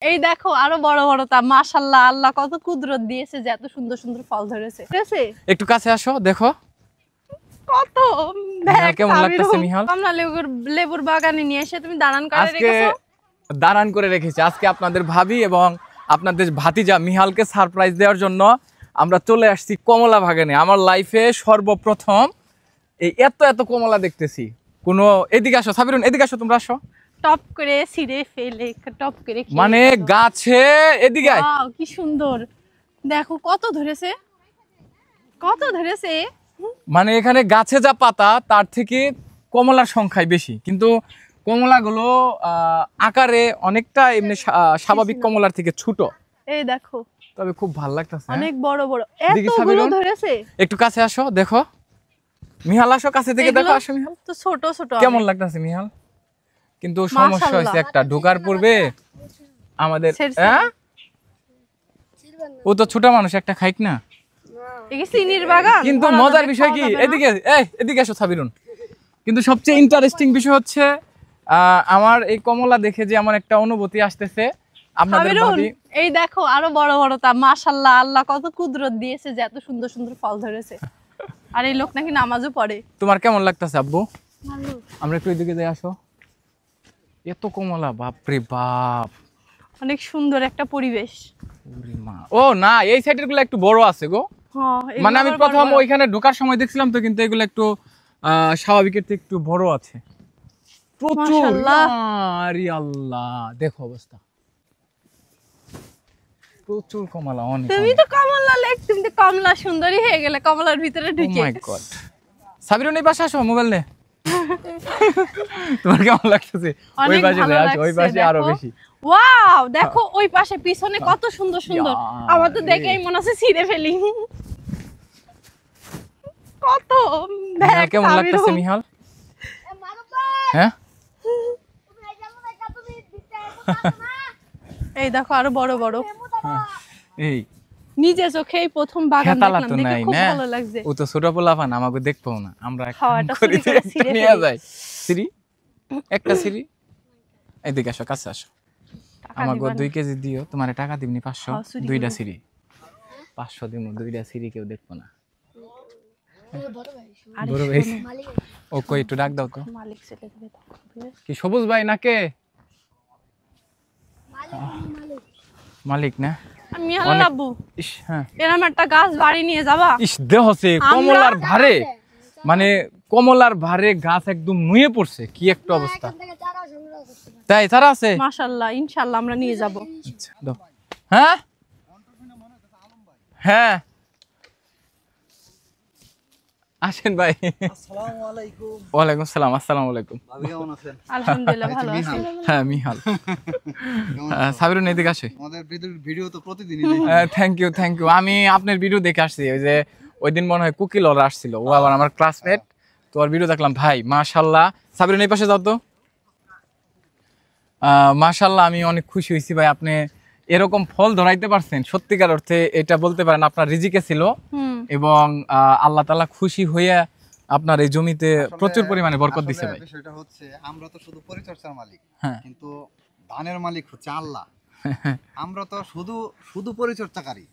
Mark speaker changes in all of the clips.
Speaker 1: এই দেখো আরো বড় বড় তা মাশাআল্লাহ আল্লাহ কত কুদরত দিয়েছে যে এত সুন্দর সুন্দর ফল ধরেছে। ঠিক আছে
Speaker 2: একটু কাছে আসো দেখো
Speaker 1: কত
Speaker 2: মিহাল কেমন লাগতেছে মিহাল?
Speaker 1: কমলা লেবুর বাগানে নিয়ে এসে তুমি দাঁড়ান করে
Speaker 2: আজকে
Speaker 1: রেখেছো।
Speaker 2: দাঁড়ান করে রেখেছি। আজকে আপনাদের ভাবি এবং আপনাদের ভাতিজা মিহালকে সারপ্রাইজ দেওয়ার জন্য আমরা চলে আসছি কমলা বাগানে। আমার লাইফে সর্বপ্রথম এই এত এত কমলা দেখতেছি। কোনো এদিকে আসো সাবিরুন, এদিকে আসো, তোমরা আসো।
Speaker 1: টপ করে ছিঁড়ে ফেলে টপ করে
Speaker 2: মানে গাছে এদিকে আয়।
Speaker 1: ওয়াও কি সুন্দর, দেখো কত ধরেছে কত ধরেছে।
Speaker 2: মানে এখানে গাছে যা পাতা তার থেকে কমলার সংখ্যাই বেশি, কিন্তু কমলাগুলো আকারে অনেকটা এমনি স্বাভাবিক কমলার থেকে ছোট।
Speaker 1: এই দেখো
Speaker 2: তবে খুব ভালো লাগতেছে,
Speaker 1: অনেক বড় বড় এতগুলো ধরেছে।
Speaker 2: একটু কাছে আসো দেখো মিহাল, আসো কাছে থেকে দেখো, আসো মিহাল।
Speaker 1: তো ছোট ছোট
Speaker 2: কেমন লাগতেছে মিহাল? কিন্তু সমস্যা হয়েছে একটা, ঢোকার পূর্বে আমাদের ও তো ছোট মানুষ, একটা খাইক না।
Speaker 1: চিনির বাগান।
Speaker 2: কিন্তু মজার বিষয় কি, এদিকে আসো সাবিরুন। কিন্তু সবচেয়ে ইন্টারেস্টিং বিষয় হচ্ছে আমার এই কমলা দেখে যে আমার একটা অনুভূতি আসতেছে। আপনাদের ভাবি
Speaker 1: এই দেখো আরো বড় বড় তা মাশাআল্লাহ আল্লাহ কত কুদরত দিয়েছে যে এত সুন্দর সুন্দর ফল ধরেছে। আর এই লোক নাকি নামাজও পড়ে।
Speaker 2: তোমার কেমন লাগতেছে আব্বু?
Speaker 1: ভালো।
Speaker 2: আমরা একটু এদিকে যাই, আসো। এত কমলা, বাপরে বাপ,
Speaker 1: অনেক সুন্দর একটা পরিবেশ।
Speaker 2: ওরে মা, ও না এই সাইডের গুলো একটু বড় আছে গো। মানে আমি প্রথম ওইখানে ঢোকার সময় দেখছিলাম তো, কিন্তু এগুলো একটু স্বাভাবিকের থেকে একটু বড় আছে। প্রচুর, আরে আল্লাহ দেখো অবস্থা, প্রচুর কমলা। অনেক,
Speaker 1: তুমি তো কমলা লেক, তুমি তো কমলা সুন্দরী হয়ে গেলে কমলার ভিতরে ঢুকে।
Speaker 2: ও মাই গড। সাবিরুন এই পাশে আসো, মোবাইল নে। তোমার কেমন লাগতেছে? ওই পাশে আসো, ওই পাশে আরো বেশি।
Speaker 1: ওয়াও দেখো ওই পাশে পিছনে কত সুন্দর সুন্দর, আমার তো দেখেই মনে হচ্ছে ছিঁড়ে ফেলি। কত
Speaker 2: কেমন লাগতেছে মিহাল? হ্যাঁ
Speaker 1: এই দেখো আরো বড় বড়।
Speaker 2: এই
Speaker 1: নিজে চোখেই প্রথম বাগান দেখলাম, দেখে খুব ভালো লাগছে।
Speaker 2: ও তো ছোট পোলাপান, আমাকে দেখবো না, আমরা
Speaker 1: নিয়ে
Speaker 2: যাই সিঁড়ি, একটা সিঁড়ি। এদিকে আসো, কাছে আসো। আমাকে 2 কেজি দিও, তোমার টাকা দিবনি 500, 2টা সিঁড়ি 500 দিব, 2টা সিঁড়ি কেউ দেখবো না। বড় ভাই ও কই, একটু ডাক দাও তো। কি সবুজ ভাই নাকে? মালিক না
Speaker 1: আমি হলো আব্বু।
Speaker 2: ইস হ্যাঁ,
Speaker 1: এরকম একটা গাছ বাড়ি নিয়ে যাবা?
Speaker 2: ইস দেহছে কমলার ভারে, মানে কমলার ভারে গাছ একদম নুয়ে পড়ছে, কি একটা অবস্থা। তাই তারা আছে
Speaker 1: মাশাআল্লাহ, ইনশাআল্লাহ আমরা নিয়ে যাব।
Speaker 2: আচ্ছা দাও। হ্যাঁ হ্যাঁ আসেন ভাই।
Speaker 3: আসসালামু আলাইকুম।
Speaker 2: ওয়ালাইকুম আসসালাম। আসসালামু আলাইকুম।
Speaker 3: ভাবি কেমন আছেন?
Speaker 1: আলহামদুলিল্লাহ ভালো আছি।
Speaker 2: হ্যাঁ মিহাল। সাবিরুন এদিকে আসে।
Speaker 3: আমাদের ভিডিও তো প্রতিদিনই দেখি।
Speaker 2: Thank you. আমি আপনার ভিডিও দেখে আসছি, ওই যে ওই দিন মনে হয় কুকিল ওরা আসছিল, ও আবার আমার ক্লাসমেট, তো ওর ভিডিও দেখলাম। ভাই মাশাআল্লাহ। সাবিরুন এই পাশে যাও তো। মাশাআল্লাহ, আমি অনেক খুশি হয়েছি ভাই, আপনি এরকম ফল ধরাইতে পারছেন। সত্যিকার অর্থে এটা বলতে পারেন আপনার রিজিকে ছিল, এবং আল্লাহ তাআলা খুশি হয়ে আপনার এই জমিতে প্রচুর পরিমাণে বরকত দিয়েছে ভাই।
Speaker 3: বিষয়টা হচ্ছে আমরা তো শুধু পরিচর্যার মালিক,
Speaker 2: হ্যাঁ,
Speaker 3: কিন্তু ধানের মালিক হচ্ছে আল্লাহ। আমরা তো শুধু পরিচর্যাকারী,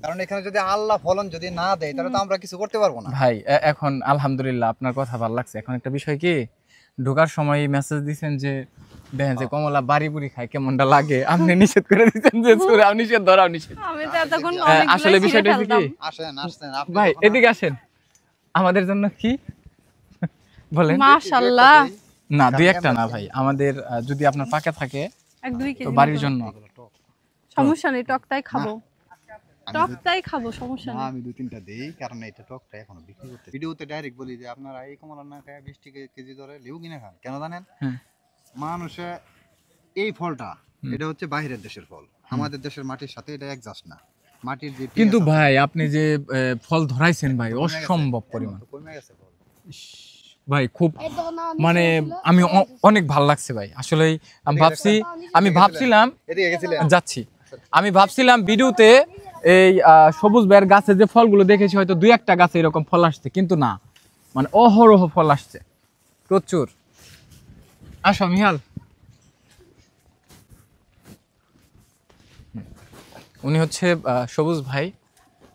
Speaker 3: কারণ এখানে যদি আল্লাহ ফলন যদি না দেয় তাহলে তো আমরা কিছু করতে পারবো না
Speaker 2: ভাই। এখন আলহামদুলিল্লাহ আপনার কথা ভালো লাগছে। এখন একটা বিষয় কি, ঢোকার সময় মেসেজ দিয়েছেন যে দেখেন যে কমলা বাড়ি বুড়ি খায় কেমনটা লাগে, আপনি নিষেধ করে দিচ্ছেন যে সুরাও নিষেধ ধরাও নিষেধ।
Speaker 1: আমি তো এতক্ষণ
Speaker 2: আসলে বিষয়টা কি,
Speaker 3: আসেন
Speaker 2: ভাই এদিকে আসেন, আমাদের জন্য কি বলেন?
Speaker 1: মাশাআল্লাহ,
Speaker 2: না 2-1টা না ভাই, আমাদের যদি আপনার পাকে থাকে
Speaker 1: 1-2 কেজি
Speaker 2: বাড়ির জন্য।
Speaker 1: সমস্যা নেই, টকটাই খাবো, টকটাই খাবো, সমস্যা নেই।
Speaker 3: আমি 2-3টা দেই, কারণ এটা টকটা এখনো বিক্রি করতে। ভিডিওতে ডাইরেক্ট বলি যে আপনারা এই কমলা না খায় 20 টাকা কেজি ধরে লেবু কিনে খান। কেন জানেন? মানুষে এই ফলটা, এটা হচ্ছে বাইরের দেশের ফল, আমাদের দেশের মাটির সাথে এটা অ্যাডজাস্ট না। মাটির যে
Speaker 2: কিন্তু ভাই আপনি যে ফল ধরাইছেন ভাই, অসম্ভব পরিমাণ
Speaker 3: কমে গেছে ফল
Speaker 2: ভাই, খুব মানে আমি অনেক ভালো লাগছে ভাই। আসলে আমি ভাবছিলাম যাচ্ছি, আমি ভাবছিলাম ভিডিওতে এই সবুজ ভাইয়ের গাছে যে ফলগুলো দেখেছি হয়তো 2-1টা গাছে এরকম ফল আসছে, কিন্তু না, মানে অহরহ ফল আসছে প্রচুর। আসো মিহাল। উনি হচ্ছে সবুজ ভাই।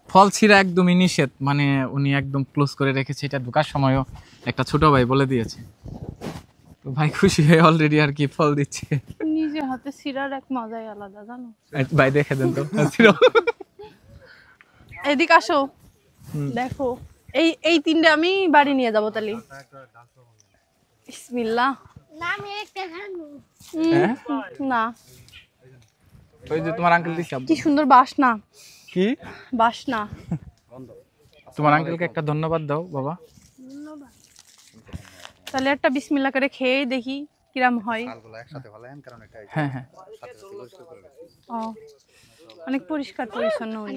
Speaker 2: ফল ছিঁড়া একদমই নিষেধ, মানে উনি একদম ক্লোজ করে রেখেছে, এটা ঢোকার সময়ও একটা ছোট ভাই বলে দিয়েছে। তো ভাই খুশি হয়ে অলরেডি আর কি ফল দিচ্ছে।
Speaker 1: নিজে হাতে সিরার এক মজাই আলাদা, জানো?
Speaker 2: ভাই দেখে দেন তো।
Speaker 1: এদিক আসো, দেখো এই এই তিনটে আমি বাড়ি নিয়ে যাবো তাহলে। বিসমিল্লাহ। না,
Speaker 2: ওই যে তোমার আঙ্কেল দিছে।
Speaker 1: কি সুন্দর বাসনা,
Speaker 2: কি
Speaker 1: বাসনা।
Speaker 2: তোমার আঙ্কেলকে একটা ধন্যবাদ দাও বাবা।
Speaker 1: তাহলে একটা বিসমিল্লাহ করে খেয়ে দেখি কিরাম হয়।
Speaker 3: ফলগুলো একসাথে ফলায়েন, কারণ এটা
Speaker 2: হ্যাঁ হ্যাঁ,
Speaker 3: সাথে সাথে পরিষ্কার করে রাখছি।
Speaker 1: ও অনেক পরিষ্কার পরিচ্ছন্ন উনি।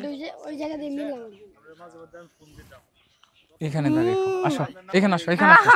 Speaker 2: এখানে দাঁড়িয়ে আসো, এখানে আসো, এখানে আসো।